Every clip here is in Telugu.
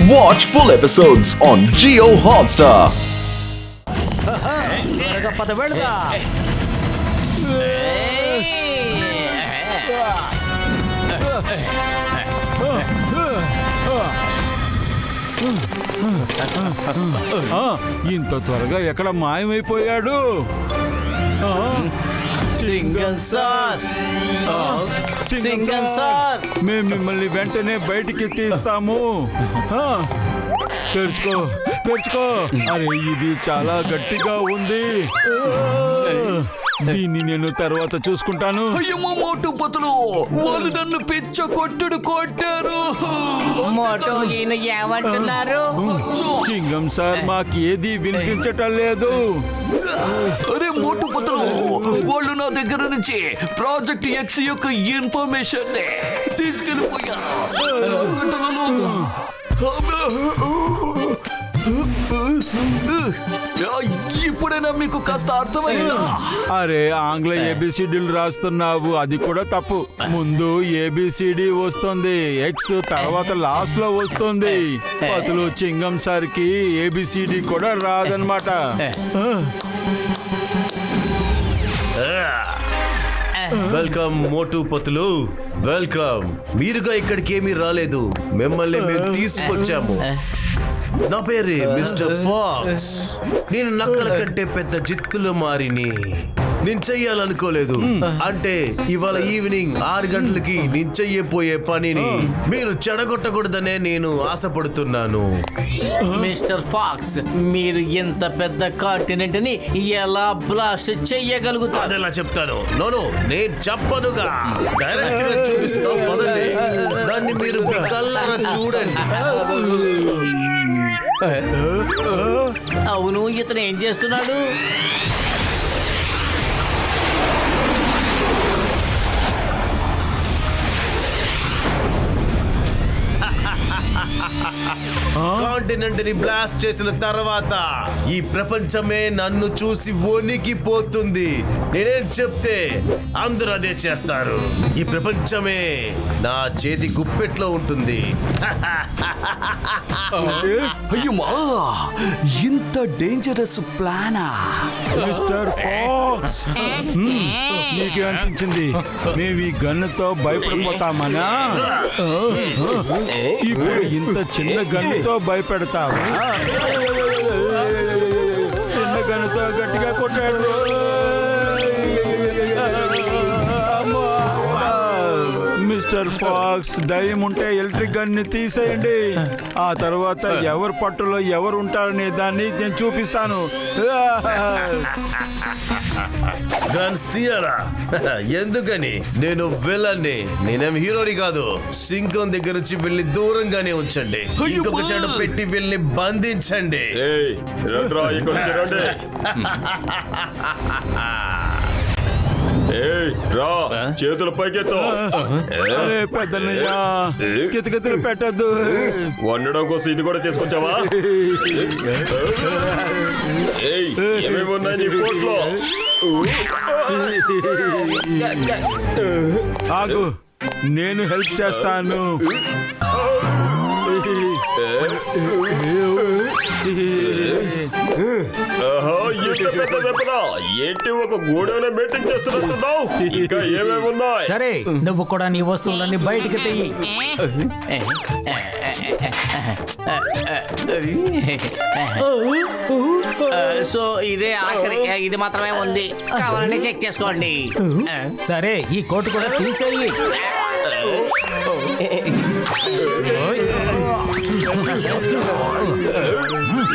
Watch full episodes on Jio Hotstar. ఇంత త్వరగా ఎక్కడ మాయమైపోయాడు? మేము మిమ్మల్ని వెంటనే బయటికి తీస్తాము. తెరుచుకో తెరుచుకో. అరే ఇది చాలా గట్టిగా ఉంది. దీన్ని నేను తర్వాత చూసుకుంటాను. అయ్యమ్మ మోటు పతులు, వాళ్ళు నన్ను పిచ్చ కొట్టారు. మోటో ఈయన ఏమంటున్నారు? చింగం సార్ మాకేది వినిపించటం లేదు. అరే మోటు పతులు, వాళ్ళు నా దగ్గర నుంచి ప్రాజెక్ట్ ఎక్స్ యొక్క ఇన్ఫర్మేషన్ తీసుకెళ్ళిపోయారు. ఇప్పుడైనా మీకు కాస్త అర్థమైందా? అరే ఆంగ్ల ఏబిసిడీలు రాస్తున్నావు, అది కూడా తప్పు. ముందు ఏబిసిడి వస్తుంది, ఎక్స్ తర్వాత లాస్ట్ లో వస్తుంది. అతను చింగం సార్ కి ఏబిసిడి కూడా రాదనమాట. వెల్కమ్ మోటు పతులు, వెల్కమ్. మీరుగా ఇక్కడికి ఏమీ రాలేదు, మిమ్మల్ని మేము తీసుకొచ్చాము. నా పేరు మిస్టర్ ఫాక్స్. నేను నక్కల కంటే పెద్ద జిత్తుల మారిని. నేను చెయ్యాలనుకోలేదు. అంటే ఇవాళ ఈవినింగ్ 6 గంటలకి నేను చెయ్యపోయే పనిని మీరు చెడగొట్టకూడదనే నేను ఆశపడుతున్నాను. మిస్టర్ ఫాక్స్, మీరు ఇంత పెద్ద కాంటినెంట్ ని ఎలా బ్లాస్ట్ చెయ్యగలుగుతారు? అదెలా చెప్తాను? నోను, నేను చెప్పనుగా. డైరెక్ట్ గా చూపిస్తాం, పదండి. దాన్ని మీరు మీ కళ్ళారా చూడండి. అవును, ఇతను ఏం చేస్తున్నాడు? కాంటినెంట్ ని బ్లాస్ట్ చేసిన తర్వాత ఈ ప్రపంచమే నన్ను చూసి వణికిపోతుంది. నేనేం చెప్తే అందరూ అదే చేస్తారు. ఈ ప్రపంచమే నా చేతి గుప్పెట్లో ఉంటుంది. అయ్యమ్మా, ఇంత డేంజరస్ ప్లానా? మిస్టర్ ఫాక్స్, నీకే అనిపించింది మేము ఈ గన్నుతో భయపడిపోతామనా? ఇప్పుడు ఇంత చిన్న గన్నుతో భయపెడతావా? చిన్న గన్నుతో గట్టిగా కొట్టాడు. మిస్టర్ ఫాక్స్, ధైర్యం ఉంటే ఎలక్ట్రిక్ గన్ని తీసేయండి. ఆ తర్వాత ఎవరు పట్టులో ఎవరు ఉంటారనే దాన్ని నేను చూపిస్తాను. గన్స్ తీయరా? ఎందుకని? నేను విలన్ని, నేనేం హీరోని కాదు. సింకం దగ్గర నుంచి వెళ్ళి దూరంగానే ఉంచండి. ఇంకొక చెడు పెట్టి వెళ్ళి బంధించండి. చేతుల పైకెత్తో. పెద్దన్నయ్య, కితకితలు పెట్టద్దు. వండడం కోసం ఇది కూడా తీసుకొచ్చావా? ఏమేమి ఉన్నాయి నీ కోట్లో? ఆగు, నేను హెల్ప్ చేస్తాను. ఏంటి ఒక గూడెలో మీటింగ్ చేస్తున్నట్టున్నావు? ఇంకా ఏమేమి ఉన్నాయి? సరే, నువ్వు కూడా నీ వస్తువులన్నీ బయటికి తీయి. సో ఇదే ఆఖరి, ఇది మాత్రమే ఉంది. కావాలంటే చెక్ చేసుకోండి. సరే, ఈ కోటు కూడా తీసేయి.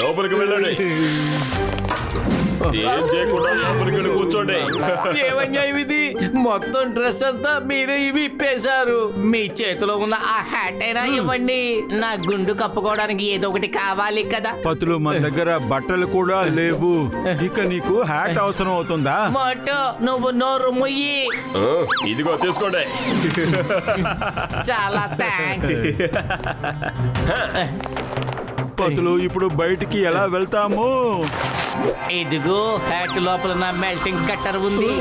లోపలికి వెళ్ళండి. ఏం చేయకుండా లోపలికి వెళ్ళి కూర్చోండి. ఏమన్యాయం ఇది! మొత్తం డ్రెస్ అంతా మీరే విప్పేశారు. మీ చేతిలో ఉన్న ఆ హ్యాట్ అయినా ఇవ్వండి. నా గుండు కప్పుకోవడానికి ఏదో ఒకటి కావాలి కదా. పతులు, మన దగ్గర బట్టలు కూడా లేవు. ఇక నీకు హ్యాట్ అవసరం అవుతుందా? మోటో, నువ్వు నోరు ముయ్యి. ఇదిగో తీసుకోండి. చాలా థ్యాంక్స్. పతులు, ఇప్పుడు బయటికి ఎలా వెళ్తాము? ఇదిగో హ్యాట్ లోపల నా మెల్టింగ్ కట్టర్ ఉంది.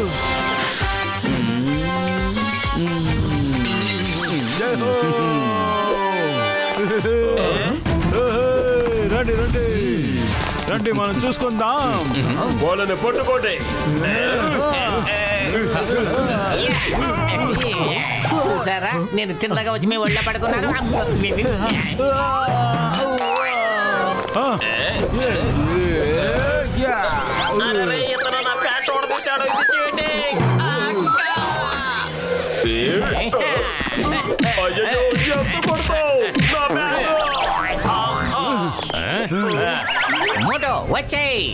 రండి రండి రండి, మనం చూసుకుందాం. వాళ్ళని పట్టుకోండి. చూసారా, నేను తిన్నగా వచ్చి మీ ఒళ్ళో పడుకున్నాను. అయ్యయ్యో, ఎంత కొడతావ్? నా బ్యాగ్. మోటో వచ్చేయ్.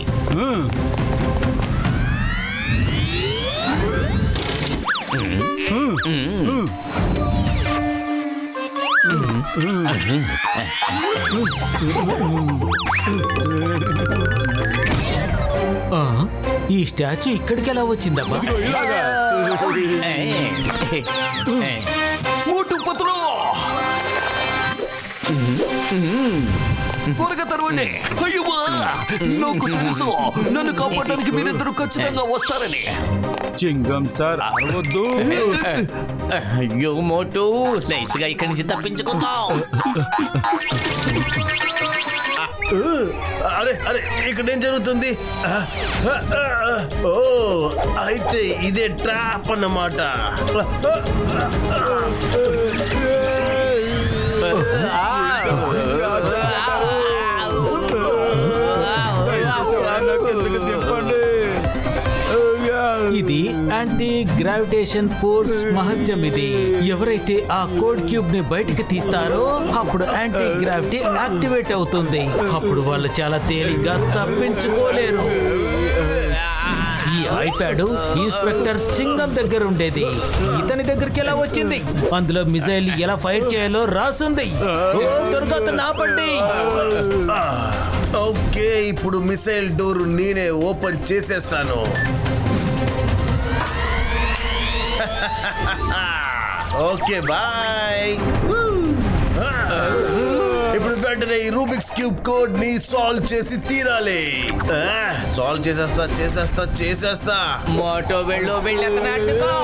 ఈ స్టాచ్యూ ఇక్కడికి ఎలా వచ్చిందమ్మా? ఇలాగా. మోటు పతులు త్వరగా తెరవండి. అయ్యమ్మా, నాకు తెలుసు నన్ను కాపాడడానికి మీరిద్దరు ఖచ్చితంగా వస్తారని. చింగం సార్ అరవద్దు. అయ్యో మోటు, నైస్గా ఇక్కడి నుంచి తప్పించుకుందాం. అరే అరే, ఇక్కడ ఏం జరుగుతుంది? ఓ, అయితే ఇదే ట్రాప్ అన్నమాట. ఇది యాంటీ గ్రావిటేషన్ ఫోర్స్ మహత్యం. ఇది ఎవరైతే ఆ కోడ్ క్యూబ్ ని బయటికి తీస్తారో అప్పుడు యాంటీ గ్రావిటీ యాక్టివేట్ అవుతుంది. అప్పుడు వాళ్ళు చాలా తేలిగ్గా తప్పించుకోలేరు. ఈ ఐప్యాడ్ ఇన్స్పెక్టర్ చింగం దగ్గర ఉండేది. ఇతని దగ్గరికి ఎలా వచ్చింది? అందులో మిసైల్ ఎలా ఫైర్ చేయాలో రాసుంది. త్వరగా ఆపండి. ఓకే, ఇప్పుడు మిసైల్ డోర్ నేనే ఓపెన్ చేసేస్తాను. Okay bye. ఇప్పుడు వెంటనే ఈ రూబిక్స్ క్యూబ్ కోడ్ ని సాల్వ్ చేసి తీరాలి. సాల్వ్ చేసేస్తా. మోటో వెళ్ళినట్టుకో.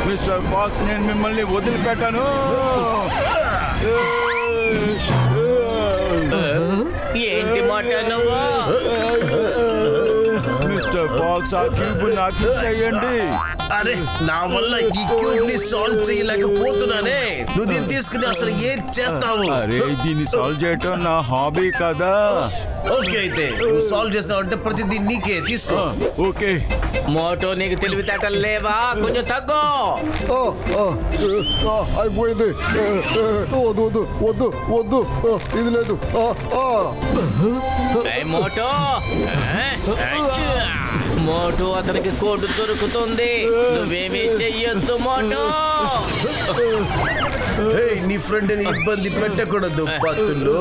మిస్టర్ ఫాక్స్, నేను మిమ్మల్ని వదిలిపెట్టాను. ఏంటి మోటో నువ్వు? మిస్టర్ ఫాక్స్, ఆ క్యూబ్ నాకు ఇచ్చేయండి. అరే, నా వల్ల ఈ క్యూబ్ ని సాల్వ్ చేయలేకపోతున్నానే. నువ్వు దీన్ని తీసుకుని అసలు ఏం చేస్తావు? అరే, దీన్ని సాల్వ్ చేయటం నా హాబీ కదా. ఓకే, అయితే నువ్వు సాల్వ్ చేస్తావంటే ప్రతిదీ నీకే తీసుకో. ఓకే. మోటో, నీకు తెలివితేటలు లేవా? కొంచెం తగ్గు. అయిపోయింది. వద్దు వద్దు వద్దు వద్దు, ఇది లేదు. ఏయ్ మోటో, మోటో అతనికి కోటు దొరుకుతుంది. నువ్వేమీ చెయ్యొద్దు మోటో. నీ ఫ్రెండ్ ని ఇబ్బంది పెట్టకూడదు పత్తులు.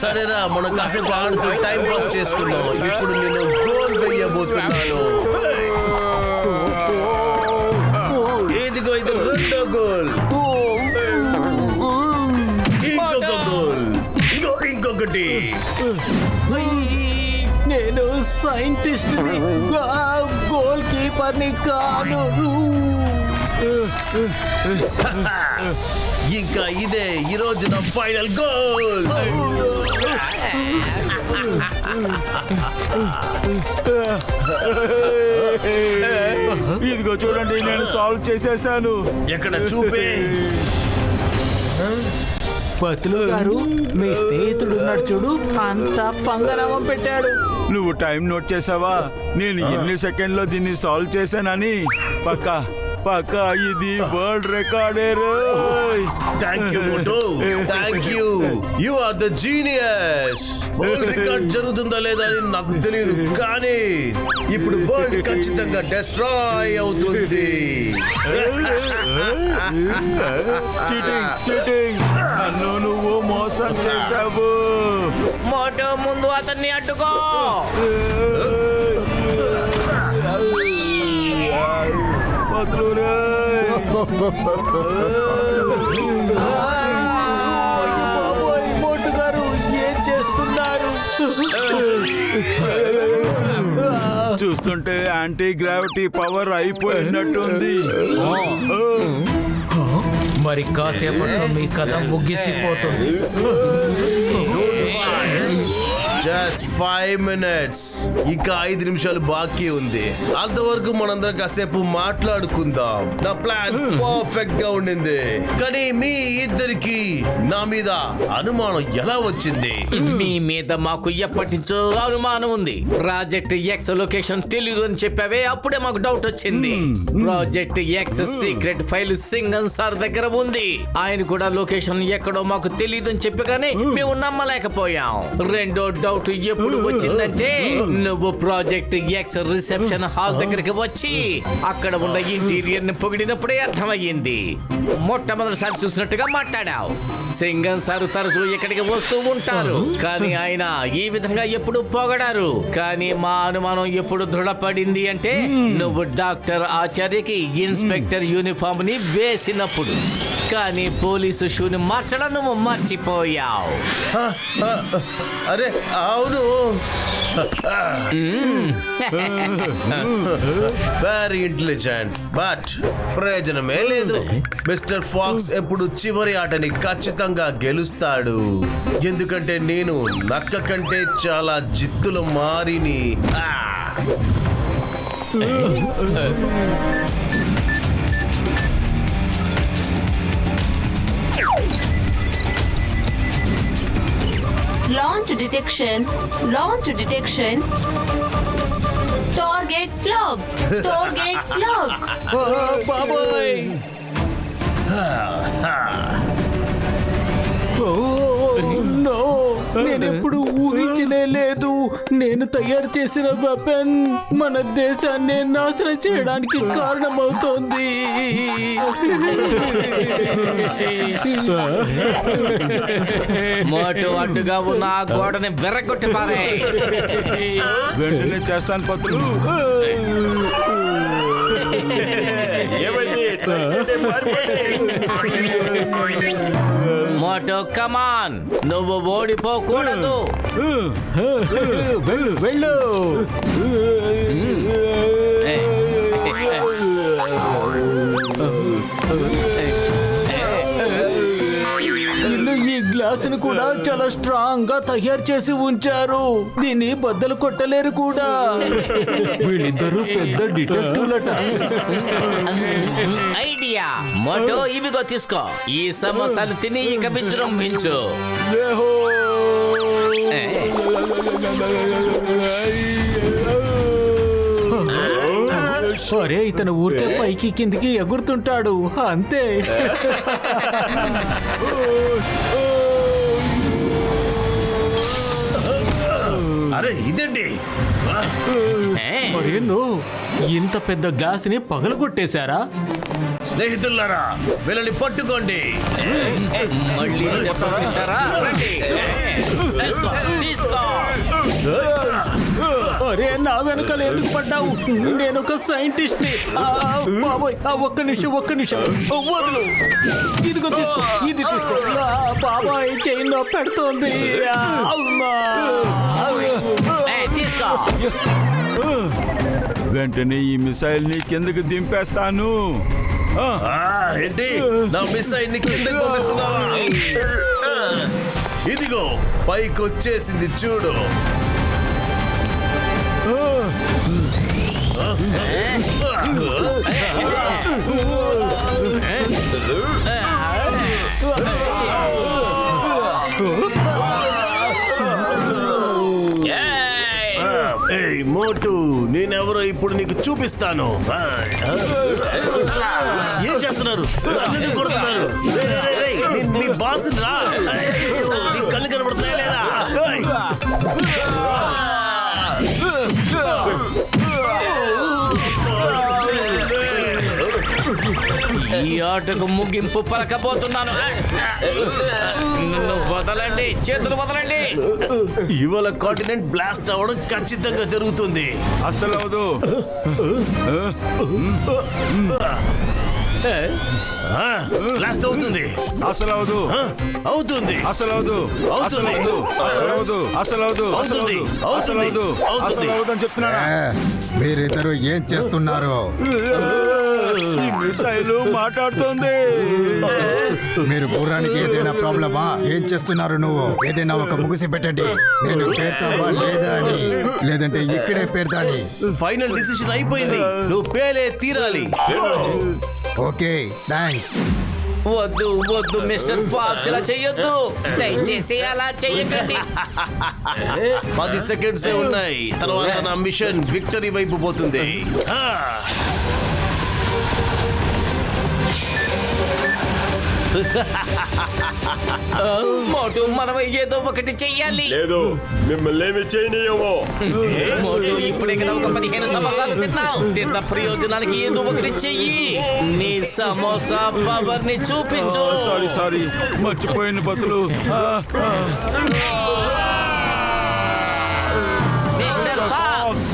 సరేరా, మనం కాసేపు ఆడుతూ టైం పాస్ చేసుకున్నాం. ఇప్పుడు నేను గోల్ వేయబోతున్నాను. ఇదిగో, ఇది రెండో గోల్. ఇంకొక గోల్. ఇదిగో ఇంకొకటి. నేను సైంటిస్ట్ ని, గోల్ కీపర్ ని కాను. ఇంకా ఇదే ఈ రోజు నా ఫైనల్ గోల్. ఇదిగో చూడండి, నేను సాల్వ్ చేసేసాను. ఎక్కడ చూపే? పతులు గారు, మీ స్నేహితుడు ఉన్నాడు చూడు, అంత పంగనామం పెట్టాడు. నువ్వు టైం నోట్ చేసావా? నేను ఎన్ని సెకండ్లో దీన్ని సాల్వ్ చేశానని. పక్కా ఇది world recorder. Thank you Motu, thank you. You are the genius. World record జరుగుతుందా లేదా అని నాకు తెలియదు, కానీ ఇప్పుడు వరల్డ్ ఖచ్చితంగా డిస్ట్రాయ్ అవుతుంది. చీటింగ్, నన్ను నువ్వు మోసం చేసావు. మోటో, ముందు అతన్ని అడ్డుకో. మోటు గారు, ఏం చేస్తున్నారు? చూస్తుంటే యాంటీ గ్రావిటీ పవర్ అయిపోయినట్టుంది. మరి కాసేపట్లో మీ కథ ముగిసిపోతుంది. Just 5 minutes. ఇంకా 5 నిమిషాలు బాకీ ఉంది. అంతవరకు మనందరం కాసేపు మాట్లాడుకుందాం. నా ప్లాన్ పర్ఫెక్ట్ గా ఉండింది, కానీ మీ ఇద్దరికి నా మీద అనుమానం ఎలా వచ్చింది? మీ మీద మాకు ఎప్పటి నుంచో అనుమానం ఉంది. ప్రాజెక్ట్ ఎక్స్ లొకేషన్ తెలియదు అని చెప్పావే, అప్పుడే మాకు డౌట్ వచ్చింది. Project X secret file Singham sir దగ్గర ఉంది. ఆయన కూడా లొకేషన్ ఎక్కడో మాకు తెలియదు అని చెప్పగానే మేము నమ్మలేకపోయాం. రెండో డౌట్ ఎప్పుడు వచ్చిందంటే, నువ్వు ప్రాజెక్ట్ ఎక్స్ రిసెప్షన్ హాల్ దగ్గరికి వచ్చి అక్కడ ఉన్న ఇంటీరియర్ ని పొగిడినప్పుడే అర్థమయ్యింది. మొట్టమొదటిసారి చూసినట్టుగా మాట్లాడావు. సింగం సార్ తరచూ ఇక్కడికి వస్తూ ఉంటారు, కానీ ఆయన ఈ విధంగా ఎప్పుడు పొగడారు. కానీ మా అనుమానం ఎప్పుడు దృఢపడింది అంటే, నువ్వు డాక్టర్ ఆచార్యకి ఇన్స్పెక్టర్ యూనిఫామ్ ని వేసినప్పుడు. కానీ పోలీసు షూని మార్చడం నువ్వు మర్చిపోయావు. అరే అవును, వెరీ ఇంటెలిజెంట్, బట్ ప్రయోజనమే లేదు. మిస్టర్ ఫాక్స్ ఎప్పుడు చివరి ఆటని ఖచ్చితంగా గెలుస్తాడు, ఎందుకంటే నేను నక్క కంటే చాలా జిత్తుల మారిని. Launch detection. Launch detection. Target lock. Target lock. బాబాయ్, నేనెప్పుడు ఊహించనే లేదు. నేను తయారు చేసిన వెపన్ మన దేశాన్ని నాశనం చేయడానికి కారణమవుతోంది. మోటు అడ్డుగా ఉన్న ఆ గోడని వెర్రగొట్టి పారే. వెంటనే చేస్తాను పత్రులు. ఏమైంది? ట్రై చేయండి, మోటు కమాన్, నువ్వు ఓడిపోకూడదు. వెళ్ళు. వీళ్ళు ఈ గ్లాసును కూడా చాలా స్ట్రాంగ్ గా తయారు చేసి ఉంచారు. దీన్ని బద్దలు కొట్టలేరు కూడా. వీళ్ళిద్దరూ పెద్ద డిటెక్టివ్లట. ఐడియా మోటు, ఇవిగో తీసుకో. ఈ సమోసాలు తిని ఇక విజృంభించు. అరే, ఇతను ఊరికే పైకి కిందికి ఎగురుతుంటాడు అంతే. అరే ఇదేంటి? మరేను ఇంత పెద్ద గ్లాస్ ని పగలగొట్టేశారా? స్నేహితులారా, వీళ్ళని పట్టుకోండి. మళ్ళీ దెబ్బ తింటారా? రండి. తీసుకో, తీసుకో. అరే, నా వెనకాల ఎందుకు పడ్డావు? నేను ఒక సైంటిస్ట్ ని. బాబోయ్, ఒక్క నిమిషం వదులు. ఇదిగో తీసుకో, ఇది తీసుకో. బాబాయ్, చెయ్యి నొప్పి పెడుతోంది. తీసుకో. వెంటనే ఈ మిసైల్ ని కిందకి దింపేస్తాను. ఏంటి నా మిసైల్ ని కిందకి పంపిస్తున్నావా? ఇదిగో పైకి వచ్చేసింది చూడు. ఏయ్ మోటు, నేనెవరో ఇప్పుడు నీకు చూపిస్తాను. ఏం చేస్తున్నారు? నన్ను కొడుతున్నారు. నీ బాస్ రా. నీ కళ్ళు కనబడుతున్నాయా లేదా? ఈ ఆటకు ముగింపు పలకబోతున్నాను. నన్ను వదలండి, చేతులు వదలండి. ఇవాళ కాంటినెంట్ బ్లాస్ట్ అవ్వడం ఖచ్చితంగా జరుగుతుంది. అసలు అవదు. బ్లాస్ట్ అవుతుంది. అసలు అవదు. అవుతుంది. అసలు అవదు. అసలు అవదు. అసలు అవదు. అసలు అవదు. అసలు అవదు. అసలు అవదు. అసలు అవదు అని చెప్తున్నారా? మీరిద్దరు ఏం చేస్తున్నారు? ఈ మిసైల్ మాట్లాడుతోంది. మీరు గుర్రానికి ఏదైనా ప్రాబ్లమా? ఏం చేస్తున్నారు నువ్వు? ఏదైనా ఒక ముగిసి పెట్టండి. నేను పేర్తావా లేదా అని, లేదంటే ఇక్కడే పేర్తాని. ఫైనల్ డిసిషన్ అయిపోయింది, నువ్వు పేలే తీరాలి. Okay, thanks. వద్దు వద్దు మిస్టర్ ఫాక్స్, ఇలా చెయ్యొద్దు. దయచేసి అలా చెయ్యకండి. 10 సెకండ్స్ ఉన్నాయి, తర్వాత నా మిషన్ విక్టరీ వైపు పోతుంది. మోటు, మనం ఏదో ఒకటి చెయ్యాలి. లేదు, మిమ్మల్ని ఏమి చేయనీయమో. మోటు, ఇప్పుడే కదా ఒక 15 సమోసాలు తిన్న ప్రయోజనానికి ఏదో ఒకటి చెయ్యి. నీ సమోసా పవర్ ని చూపించు. సారీ మర్చిపోయిన బతులు. Mister Fox,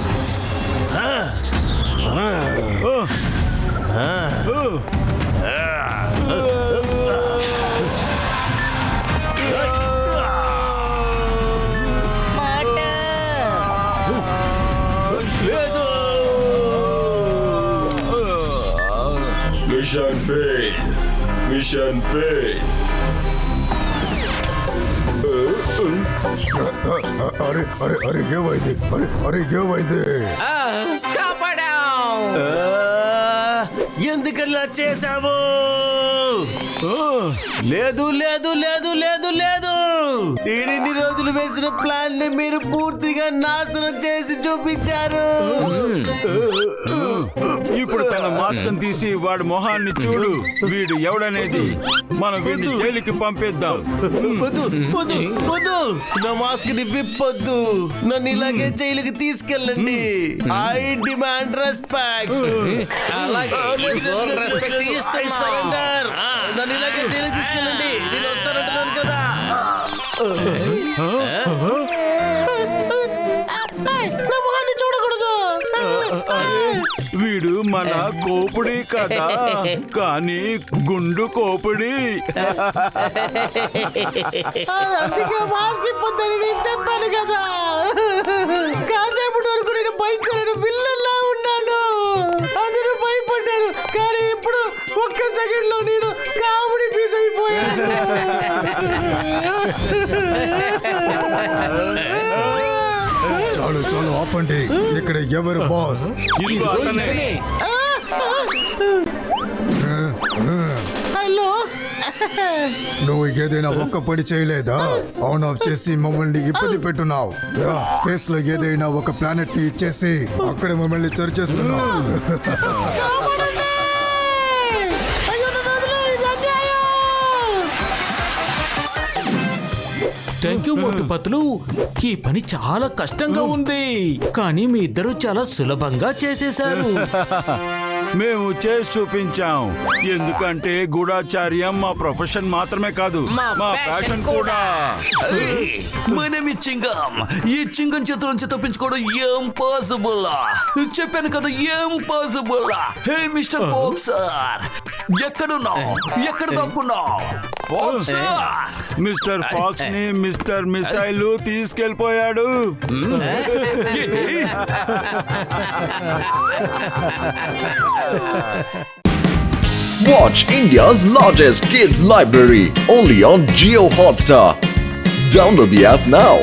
mission fail, mission fail. అరే అరే అరే ఏమైంది? అరే ఏమైంది? కాపాడాం. ఎందుకలా చేశావు? లేదు లేదు లేదు లేదు లేదు, ఇన్ని రోజులు వేసిన ప్లాన్ ని మీరు పూర్తిగా నాశనం చేసి చూపించారు. ఇప్పుడు తన మాస్క్ తీసి వాడి మొహాన్ని చూడు. వీడు ఎవడనేది. మనం వీడిని జైలుకి పంపిద్దాం. వద్దు వద్దు వద్దు, నా మాస్క్ ని విప్పొద్దు. నన్ను ఇలాగే జైలుకి తీసుకెళ్ళండి. I demand respect. అలాగే, రెస్పెక్ట్ ఇస్తున్నాం. నన్ను ఇలాగే జైలుకి తీసుకెళ్ళండి. నేను వస్తానంటున్నాను కదా. నా మొహాన్ని చూడకూడదు. వీడు మన కోపుడి కదా, కానీ గుండు కోపుడి. అందుకే మాస్క్ ఇప్పొద్దని నేను చెప్పాను కదా. కాసేపటి వరకు నేను భయంకరమైన విల్లన్లా ఉన్నాను, అందరూ భయపడ్డారు. కానీ ఇప్పుడు ఒక్క సెకండ్ లో నేను కామెడీ పీస్ అయిపోయాను. చాలు చాలు ఆపండి. ఇక్కడ ఎవరు బాస్? ఇదిగో అతనే. హలో, నువ్వు ఏదైనా ఒక్క పని చేయలేదా? ఆన్ ఆఫ్ చేసి మమ్మల్ని ఇబ్బంది పెట్టున్నావు. స్పేస్ లో ఏదైనా ఒక ప్లానెట్ ని ఇచ్చేసి అక్కడ మమ్మల్ని చర్చేస్తున్నావు. థ్యాంక్ యూ మోటు పతులు. ఈ పని చాలా కష్టంగా ఉంది, కానీ మీ ఇద్దరు చాలా సులభంగా చేసేశారు. మేము చేసి చూపించాం. ఎందుకంటే గూఢాచార్యం మా ప్రొఫెషన్ మాత్రమే కాదు, మా ప్యాషన్ కూడా. మన చింగం, ఈ చింగం చేతుల నుంచి తప్పించుకోవడం ఇంపాసిబుల్. చెప్పాను కదా, ఇంపాసిబుల్. హే మిస్టర్ ఫాక్సర్, ఎక్కడున్నావు? ఎక్కడ తప్పున్నావు? మిస్టర్ ఫాక్స్ ని మిస్టర్ మిసైల్ తీసుకెళ్లిపోయాడు. Watch India's largest kids library only on Jio Hotstar. Download the app now.